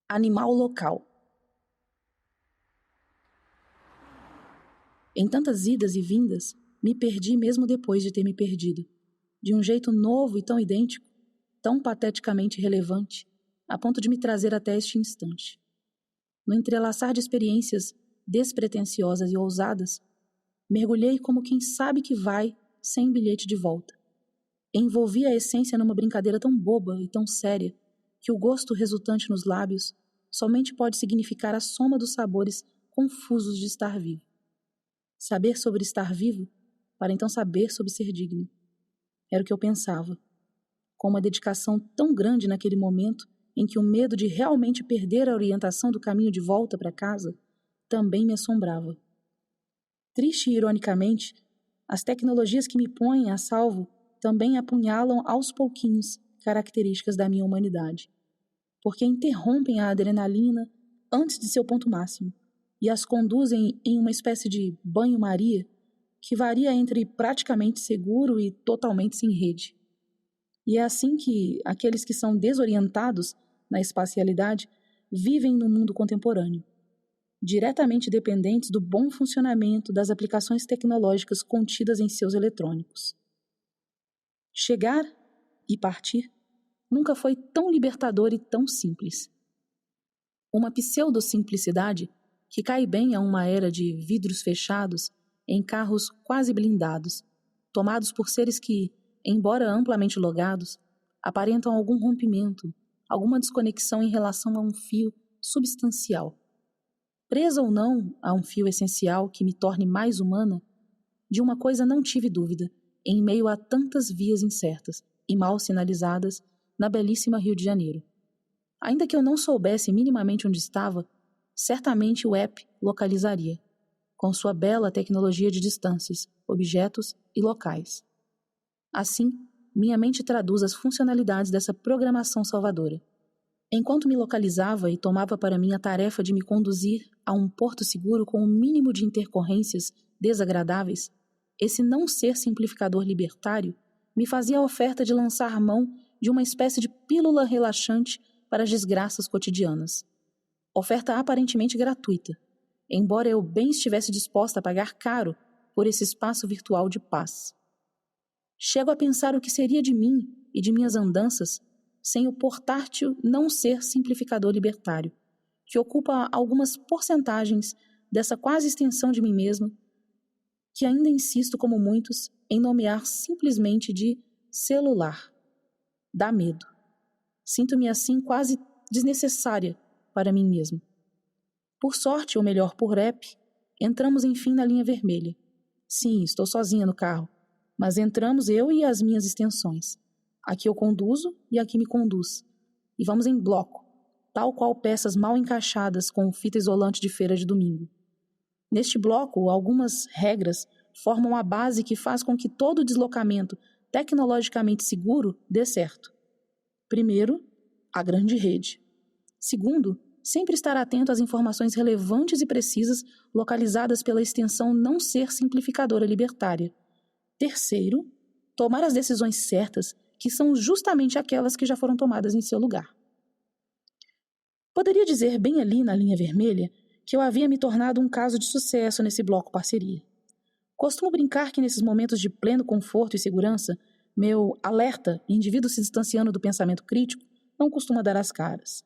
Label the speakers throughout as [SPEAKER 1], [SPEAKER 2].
[SPEAKER 1] Animal local. Em tantas idas e vindas, me perdi mesmo depois de ter me perdido. De um jeito novo e tão idêntico, tão pateticamente relevante, a ponto de me trazer até este instante. No entrelaçar de experiências despretensiosas e ousadas, mergulhei como quem sabe que vai, sem bilhete de volta. Envolvi a essência numa brincadeira tão boba e tão séria, que o gosto resultante nos lábios somente pode significar a soma dos sabores confusos de estar vivo. Saber sobre estar vivo, para então saber sobre ser digno. Era o que eu pensava, com uma dedicação tão grande naquele momento em que o medo de realmente perder a orientação do caminho de volta para casa também me assombrava. Triste e ironicamente, as tecnologias que me põem a salvo também apunhalam aos pouquinhos características da minha humanidade, porque interrompem a adrenalina antes de seu ponto máximo e as conduzem em uma espécie de banho-maria que varia entre praticamente seguro e totalmente sem rede. E é assim que aqueles que são desorientados na espacialidade vivem no mundo contemporâneo, diretamente dependentes do bom funcionamento das aplicações tecnológicas contidas em seus eletrônicos. Chegar e partir nunca foi tão libertador e tão simples. Uma pseudo-simplicidade que cai bem a uma era de vidros fechados em carros quase blindados, tomados por seres que, embora amplamente logados, aparentam algum rompimento, alguma desconexão em relação a um fio substancial. Presa ou não a um fio essencial que me torne mais humana, de uma coisa não tive dúvida, em meio a tantas vias incertas e mal sinalizadas na belíssima Rio de Janeiro. Ainda que eu não soubesse minimamente onde estava, certamente o app localizaria, com sua bela tecnologia de distâncias, objetos e locais. Assim, minha mente traduz as funcionalidades dessa programação salvadora. Enquanto me localizava e tomava para mim a tarefa de me conduzir a um porto seguro com o mínimo de intercorrências desagradáveis, esse não ser simplificador libertário me fazia a oferta de lançar mão de uma espécie de pílula relaxante para as desgraças cotidianas. Oferta aparentemente gratuita, embora eu bem estivesse disposta a pagar caro por esse espaço virtual de paz. Chego a pensar o que seria de mim e de minhas andanças sem o portátil não ser simplificador libertário, que ocupa algumas porcentagens dessa quase extensão de mim mesma, que ainda insisto, como muitos, em nomear simplesmente de celular. Dá medo. Sinto-me assim quase desnecessária para mim mesma. Por sorte, ou melhor, por app, entramos enfim na linha vermelha. Sim, estou sozinha no carro, mas entramos eu e as minhas extensões. Aqui eu conduzo e aqui me conduz. E vamos em bloco, tal qual peças mal encaixadas com fita isolante de feira de domingo. Neste bloco, algumas regras formam a base que faz com que todo deslocamento tecnologicamente seguro dê certo. Primeiro, a grande rede. Segundo, sempre estar atento às informações relevantes e precisas localizadas pela extensão não ser simplificadora libertária. Terceiro, tomar as decisões certas, que são justamente aquelas que já foram tomadas em seu lugar. Poderia dizer bem ali na linha vermelha que eu havia me tornado um caso de sucesso nesse bloco parceria. Costumo brincar que nesses momentos de pleno conforto e segurança, meu alerta, indivíduo se distanciando do pensamento crítico, não costuma dar as caras.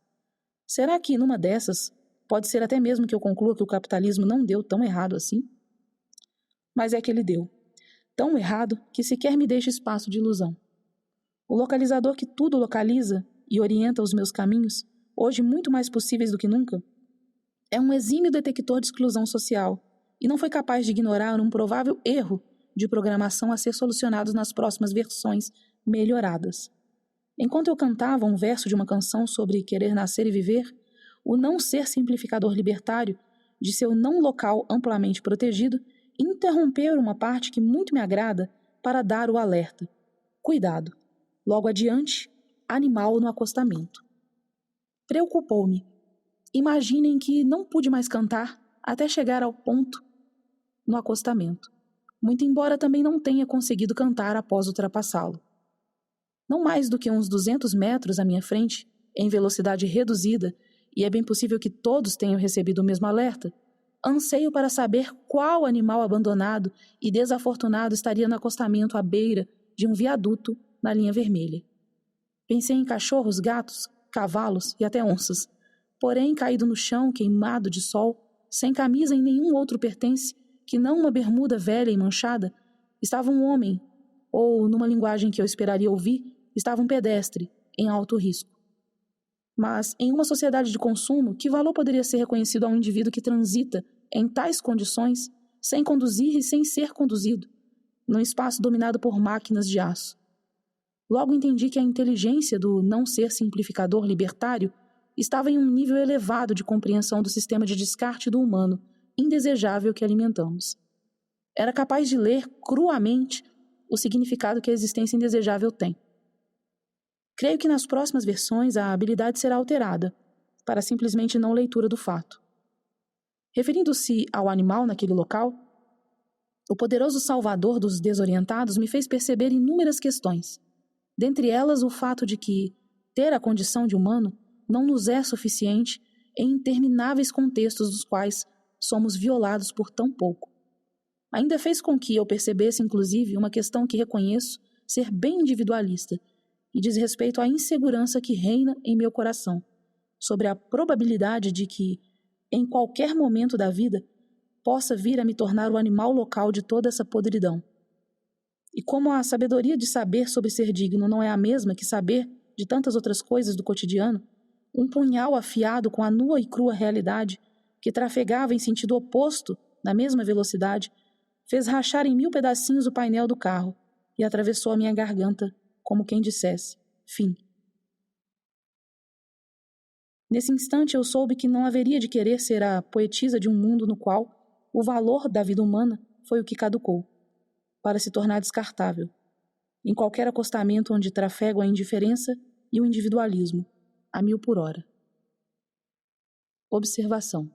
[SPEAKER 1] Será que numa dessas, pode ser até mesmo que eu conclua que o capitalismo não deu tão errado assim? Mas é que ele deu. Tão errado que sequer me deixa espaço de ilusão. O localizador que tudo localiza e orienta os meus caminhos, hoje muito mais possíveis do que nunca, é um exímio detector de exclusão social e não foi capaz de ignorar um provável erro de programação a ser solucionado nas próximas versões melhoradas. Enquanto eu cantava um verso de uma canção sobre querer nascer e viver, o não ser simplificador libertário, de seu não local amplamente protegido, interromper uma parte que muito me agrada para dar o alerta. Cuidado. Logo adiante, animal no acostamento. Preocupou-me. Imaginem que não pude mais cantar até chegar ao ponto no acostamento, muito embora também não tenha conseguido cantar após ultrapassá-lo. Não mais do que uns 200 metros à minha frente, em velocidade reduzida e é bem possível que todos tenham recebido o mesmo alerta, anseio para saber qual animal abandonado e desafortunado estaria no acostamento à beira de um viaduto na linha vermelha. Pensei em cachorros, gatos, cavalos e até onças. Porém, caído no chão, queimado de sol, sem camisa e nenhum outro pertence que não uma bermuda velha e manchada, estava um homem, ou, numa linguagem que eu esperaria ouvir, estava um pedestre, em alto risco. Mas, em uma sociedade de consumo, que valor poderia ser reconhecido a um indivíduo que transita em tais condições, sem conduzir e sem ser conduzido, num espaço dominado por máquinas de aço? Logo entendi que a inteligência do não ser simplificador libertário estava em um nível elevado de compreensão do sistema de descarte do humano, indesejável que alimentamos. Era capaz de ler cruamente o significado que a existência indesejável tem. Creio que nas próximas versões a habilidade será alterada, para simplesmente não leitura do fato. Referindo-se ao animal naquele local, o poderoso salvador dos desorientados me fez perceber inúmeras questões, dentre elas o fato de que ter a condição de humano não nos é suficiente em intermináveis contextos dos quais somos violados por tão pouco. Ainda fez com que eu percebesse, inclusive, uma questão que reconheço ser bem individualista e diz respeito à insegurança que reina em meu coração sobre a probabilidade de que, em qualquer momento da vida, possa vir a me tornar o animal local de toda essa podridão. E como a sabedoria de saber sobre ser digno não é a mesma que saber de tantas outras coisas do cotidiano, um punhal afiado com a nua e crua realidade, que trafegava em sentido oposto, na mesma velocidade, fez rachar em 1000 pedacinhos o painel do carro e atravessou a minha garganta, como quem dissesse, fim. Nesse instante eu soube que não haveria de querer ser a poetisa de um mundo no qual o valor da vida humana foi o que caducou, para se tornar descartável, em qualquer acostamento onde trafegam a indiferença e o individualismo, a 1000 por hora. Observação.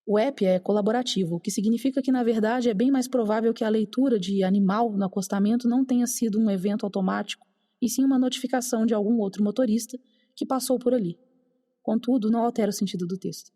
[SPEAKER 1] O app é colaborativo, o que significa que, na verdade, é bem mais provável que a leitura de animal no acostamento não tenha sido um evento automático, e sim uma notificação de algum outro motorista que passou por ali. Contudo, não altera o sentido do texto.